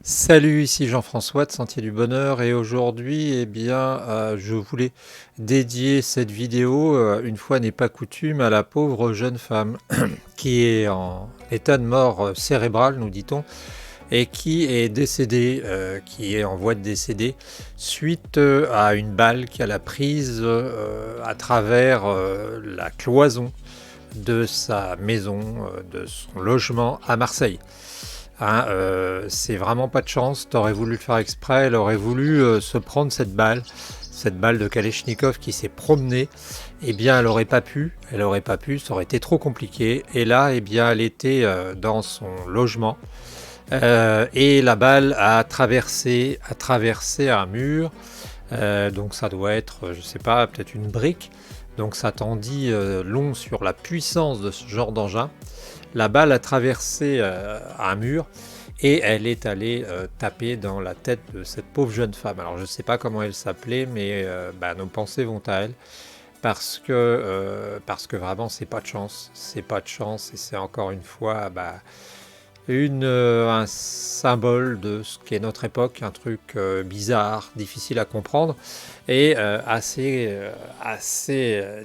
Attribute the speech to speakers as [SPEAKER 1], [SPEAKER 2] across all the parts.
[SPEAKER 1] Salut, ici Jean-François de Sentier du Bonheur et aujourd'hui, je voulais dédier cette vidéo, une fois n'est pas coutume, à la pauvre jeune femme qui est en état de mort cérébrale, nous dit-on, et qui est décédée, qui est en voie de décéder suite à une balle qu'elle a prise à travers la cloison de sa maison, de son logement à Marseille. Hein, c'est vraiment pas de chance, t'aurais voulu le faire exprès, elle aurait voulu se prendre cette balle de Kalachnikov qui s'est promenée, eh bien elle aurait pas pu, ça aurait été trop compliqué, et là, eh bien elle était dans son logement, et la balle a traversé un mur, donc ça doit être, je sais pas, peut-être une brique, donc ça t'en dit long sur la puissance de ce genre d'engin. La balle a traversé un mur et elle est allée taper dans la tête de cette pauvre jeune femme. Alors je ne sais pas comment elle s'appelait, mais nos pensées vont à elle parce que vraiment c'est pas de chance et c'est encore une fois un symbole de ce qu'est notre époque, un truc bizarre, difficile à comprendre et assez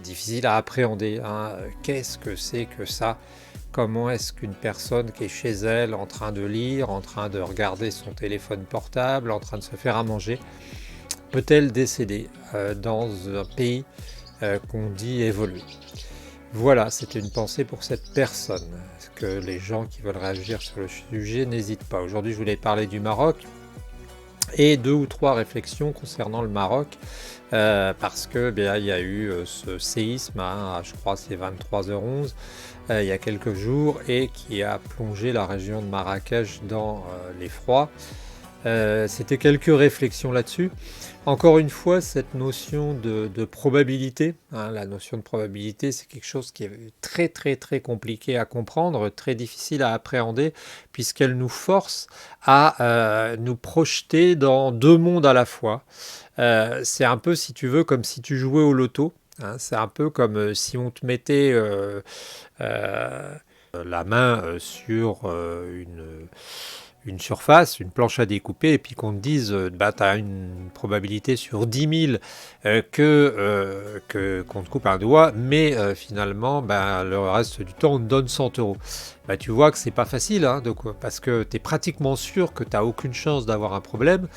[SPEAKER 1] difficile à appréhender. Hein. Qu'est-ce que c'est que ça? Comment est-ce qu'une personne qui est chez elle en train de lire, en train de regarder son téléphone portable, en train de se faire à manger, peut-elle décéder dans un pays qu'on dit évolué? Voilà, c'était une pensée pour cette personne. Que les gens qui veulent réagir sur le sujet n'hésitent pas. Aujourd'hui, je voulais parler du Maroc et 2 ou 3 réflexions concernant le Maroc parce que il y a eu ce séisme, hein, je crois que c'est 23h11 il y a quelques jours et qui a plongé la région de Marrakech dans l'effroi. C'était quelques réflexions là-dessus. Encore une fois, cette notion de probabilité, hein, la notion de probabilité, c'est quelque chose qui est très très très compliqué à comprendre, très difficile à appréhender, puisqu'elle nous force à nous projeter dans 2 mondes à la fois. C'est un peu, si tu veux, comme si tu jouais au loto. Hein, c'est un peu comme si on te mettait euh, la main sur une surface, une planche à découper, et puis qu'on te dise, tu as une probabilité sur 10 000 qu'on te coupe un doigt, mais finalement, le reste du temps, on te donne 100 euros. Tu vois que c'est pas facile, hein, parce que tu es pratiquement sûr que tu n'as aucune chance d'avoir un problème,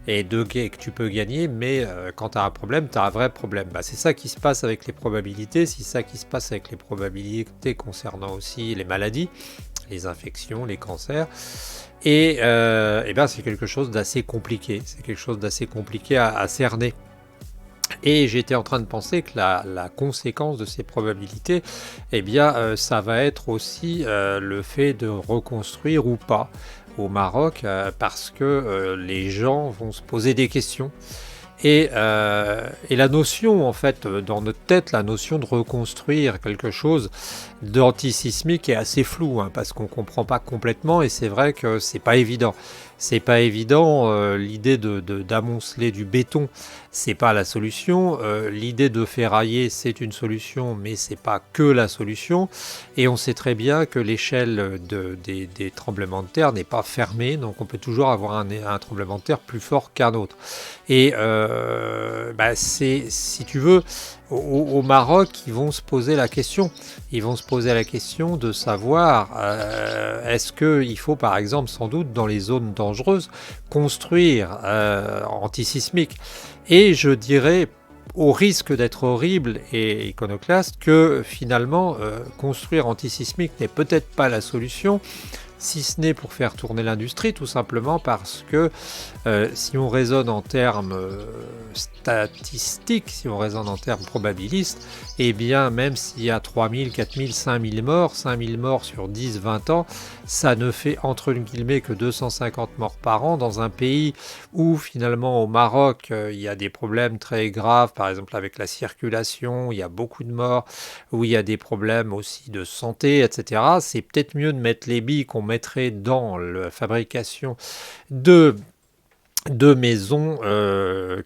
[SPEAKER 1] que tu peux gagner, mais quand tu as un problème, tu as un vrai problème. C'est ça qui se passe avec les probabilités, c'est ça qui se passe avec les probabilités concernant aussi les maladies, les infections, les cancers. C'est quelque chose d'assez compliqué, c'est quelque chose d'assez compliqué à cerner. Et j'étais en train de penser que la conséquence de ces probabilités, ça va être aussi le fait de reconstruire ou pas au Maroc, parce que les gens vont se poser des questions. Et la notion, en fait, dans notre tête, la notion de reconstruire quelque chose d'antisismique est assez floue, hein, parce qu'on ne comprend pas complètement, et c'est vrai que c'est pas évident. C'est pas évident, l'idée d'amonceler du béton, c'est pas la solution. L'idée de ferrailler, c'est une solution, mais c'est pas que la solution. Et on sait très bien que l'échelle des tremblements de terre n'est pas fermée, donc on peut toujours avoir un tremblement de terre plus fort qu'un autre. Et c'est, si tu veux, au Maroc, ils vont se poser la question. Ils vont se poser la question de savoir est-ce qu'il faut, par exemple, sans doute, dans les zones dangereuses, construire antisismique. Et je dirais, au risque d'être horrible et iconoclaste, que finalement, construire antisismique n'est peut-être pas la solution, si ce n'est pour faire tourner l'industrie, tout simplement parce que si on raisonne en termes statistiques, si on raisonne en termes probabilistes, même s'il y a 3000, 4000, 5000 morts, 5000 morts sur 10, 20 ans, ça ne fait entre guillemets que 250 morts par an dans un pays où finalement au Maroc, il y a des problèmes très graves, par exemple avec la circulation, il y a beaucoup de morts, où il y a des problèmes aussi de santé, etc. C'est peut-être mieux de mettre les billes qu'on mettrait dans la fabrication de de maisons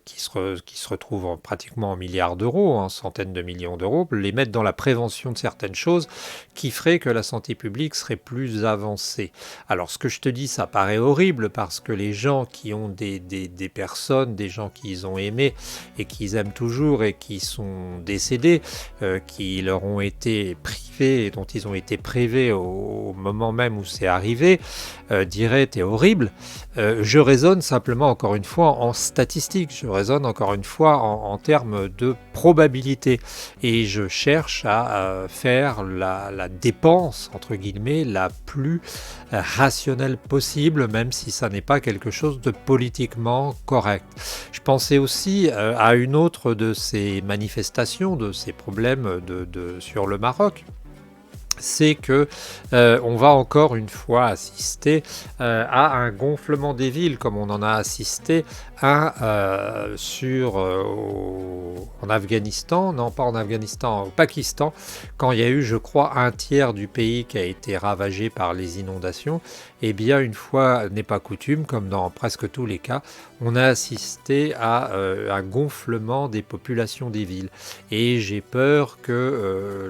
[SPEAKER 1] qui se retrouvent pratiquement en milliards d'euros, en centaines de millions d'euros, les mettre dans la prévention de certaines choses qui feraient que la santé publique serait plus avancée. Alors ce que je te dis, ça paraît horrible parce que les gens qui ont des personnes, des gens qu'ils ont aimés et qu'ils aiment toujours et qui sont décédés, qui leur ont été privés, dont ils ont été privés au moment même où c'est arrivé, diraient t'es horrible. Je raisonne simplement encore une fois en statistiques, je raisonne encore une fois en termes de probabilité et je cherche à faire la dépense entre guillemets la plus rationnelle possible, même si ça n'est pas quelque chose de politiquement correct. Je pensais aussi à une autre de ces manifestations, de ces problèmes sur le Maroc. C'est que on va encore une fois assister à un gonflement des villes, comme on en a assisté en Afghanistan, non pas en Afghanistan, au Pakistan, quand il y a eu, je crois, un tiers du pays qui a été ravagé par les inondations. Eh bien, une fois n'est pas coutume, comme dans presque tous les cas, on a assisté à un gonflement des populations des villes. Et j'ai peur que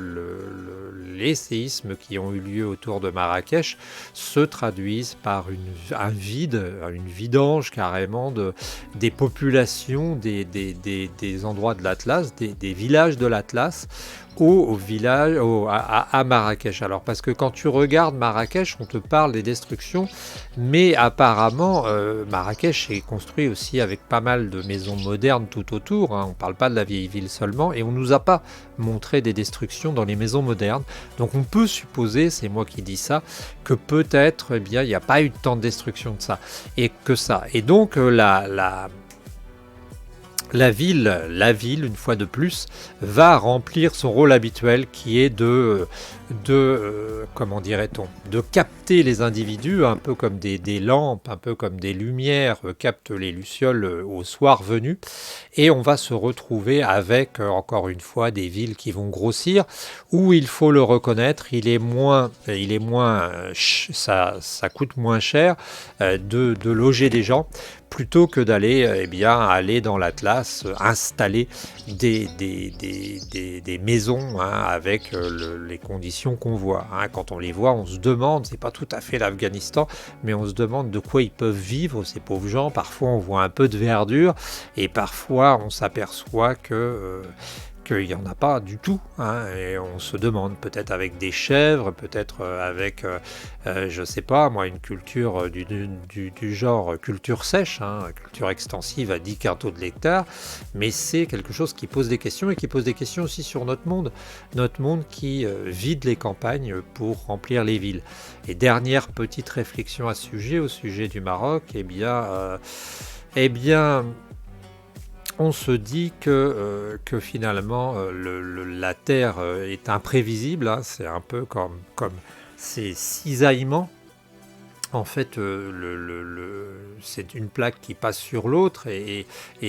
[SPEAKER 1] les séismes qui ont eu lieu autour de Marrakech se traduisent par un vide, une vidange carrément des populations des endroits de l'Atlas, des villages de l'Atlas, à Marrakech. Alors parce que quand tu regardes Marrakech, on te parle des destructions, mais apparemment Marrakech est construit aussi avec pas mal de maisons modernes tout autour, hein. On ne parle pas de la vieille ville seulement, et on ne nous a pas montré des destructions dans les maisons modernes. Donc on peut supposer, c'est moi qui dis ça, que peut-être eh bien il n'y a pas eu tant de destruction de ça, et que ça. Et donc la ville, une fois de plus, va remplir son rôle habituel qui est comment dirait-on, de capter les individus, un peu comme des lampes, un peu comme des lumières captent les lucioles au soir venu. Et on va se retrouver avec, encore une fois, des villes qui vont grossir, où il faut le reconnaître, ça coûte moins cher de loger des gens, plutôt que d'aller aller dans l'Atlas, installer des maisons, hein, avec les conditions qu'on voit. Hein. Quand on les voit, on se demande, c'est pas tout à fait l'Afghanistan, mais on se demande de quoi ils peuvent vivre, ces pauvres gens. Parfois, on voit un peu de verdure, et parfois, on s'aperçoit qu'il n'y en a pas du tout, hein, et on se demande, peut-être avec des chèvres, peut-être avec, je sais pas moi, une culture du genre culture sèche, hein, culture extensive à 10 quintaux de l'hectare, mais c'est quelque chose qui pose des questions, et qui pose des questions aussi sur notre monde qui vide les campagnes pour remplir les villes. Et dernière petite réflexion à ce sujet, au sujet du Maroc, on se dit que finalement la Terre est imprévisible, hein, c'est un peu comme ces cisaillements. En fait, c'est une plaque qui passe sur l'autre et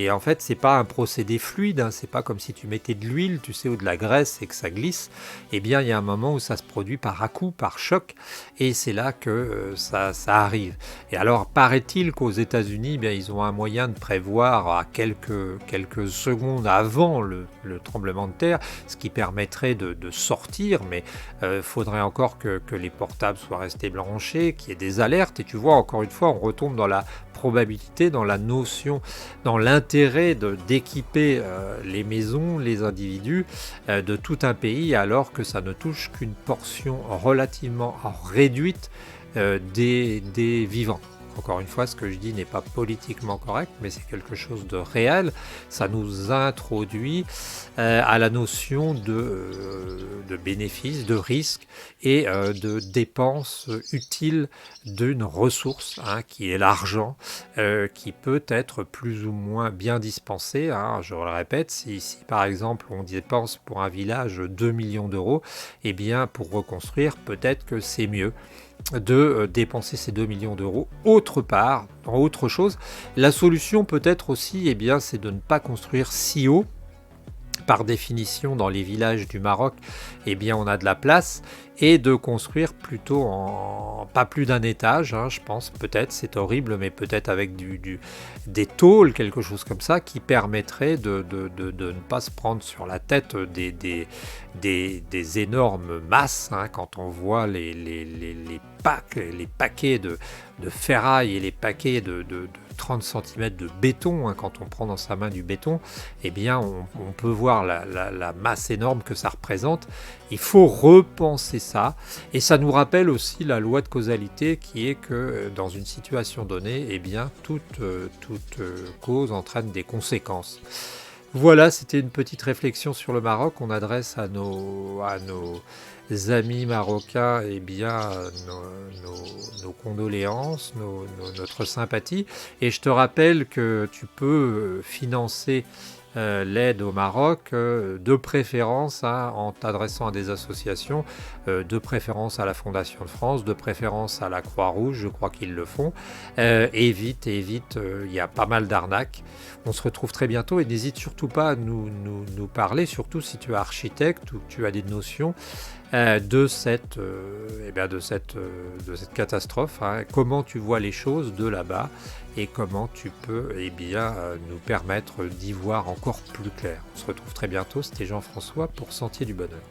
[SPEAKER 1] en fait, c'est pas un procédé fluide, hein, c'est pas comme si tu mettais de l'huile, tu sais, ou de la graisse et que ça glisse. Eh bien, il y a un moment où ça se produit par à-coup, par choc, et c'est là que ça arrive. Et alors, paraît-il qu'aux États-Unis, eh bien, ils ont un moyen de prévoir à quelques secondes avant le tremblement de terre, ce qui permettrait de sortir, mais faudrait encore que les portables soient restés branchés, qu'il y ait des alertes. Et tu vois, encore une fois, on retombe dans la probabilité, dans la notion, dans l'intérêt d'équiper les maisons, les individus de tout un pays, alors que ça ne touche qu'une portion relativement réduite des vivants. Encore une fois, ce que je dis n'est pas politiquement correct, mais c'est quelque chose de réel. Ça nous introduit à la notion de bénéfice, de risque et de dépense utile d'une ressource, hein, qui est l'argent, qui peut être plus ou moins bien dispensé. Hein. Je le répète, si par exemple on dépense pour un village 2 millions d'euros, eh bien pour reconstruire, peut-être que c'est mieux de dépenser ces 2 millions d'euros autre part, dans autre chose. La solution peut-être aussi, c'est de ne pas construire si haut. Par définition, dans les villages du Maroc, on a de la place et de construire plutôt en pas plus d'un étage, hein, je pense, peut-être, c'est horrible, mais peut-être avec des tôles, quelque chose comme ça, qui permettrait de ne pas se prendre sur la tête des énormes masses, hein, quand on voit les paquets de ferraille et les paquets de 30 cm de béton, hein, quand on prend dans sa main du béton, eh bien on peut voir la masse énorme que ça représente. Il faut repenser ça, et ça nous rappelle aussi la loi de causalité qui est que dans une situation donnée, eh bien toute cause entraîne des conséquences. Voilà, c'était une petite réflexion sur le Maroc. On adresse à nos amis marocains, eh bien, nos condoléances, notre sympathie. Et je te rappelle que tu peux financer l'aide au Maroc, de préférence, hein, en t'adressant à des associations, de préférence à la Fondation de France, de préférence à la Croix-Rouge, je crois qu'ils le font. Évite, il y a pas mal d'arnaques. On se retrouve très bientôt, et n'hésite surtout pas à nous parler, surtout si tu es architecte ou que tu as des notions de cette catastrophe, hein. Comment tu vois les choses de là-bas, et comment tu peux nous permettre d'y voir encore plus clair. On se retrouve très bientôt, c'était Jean-François pour Sentier du Bonheur.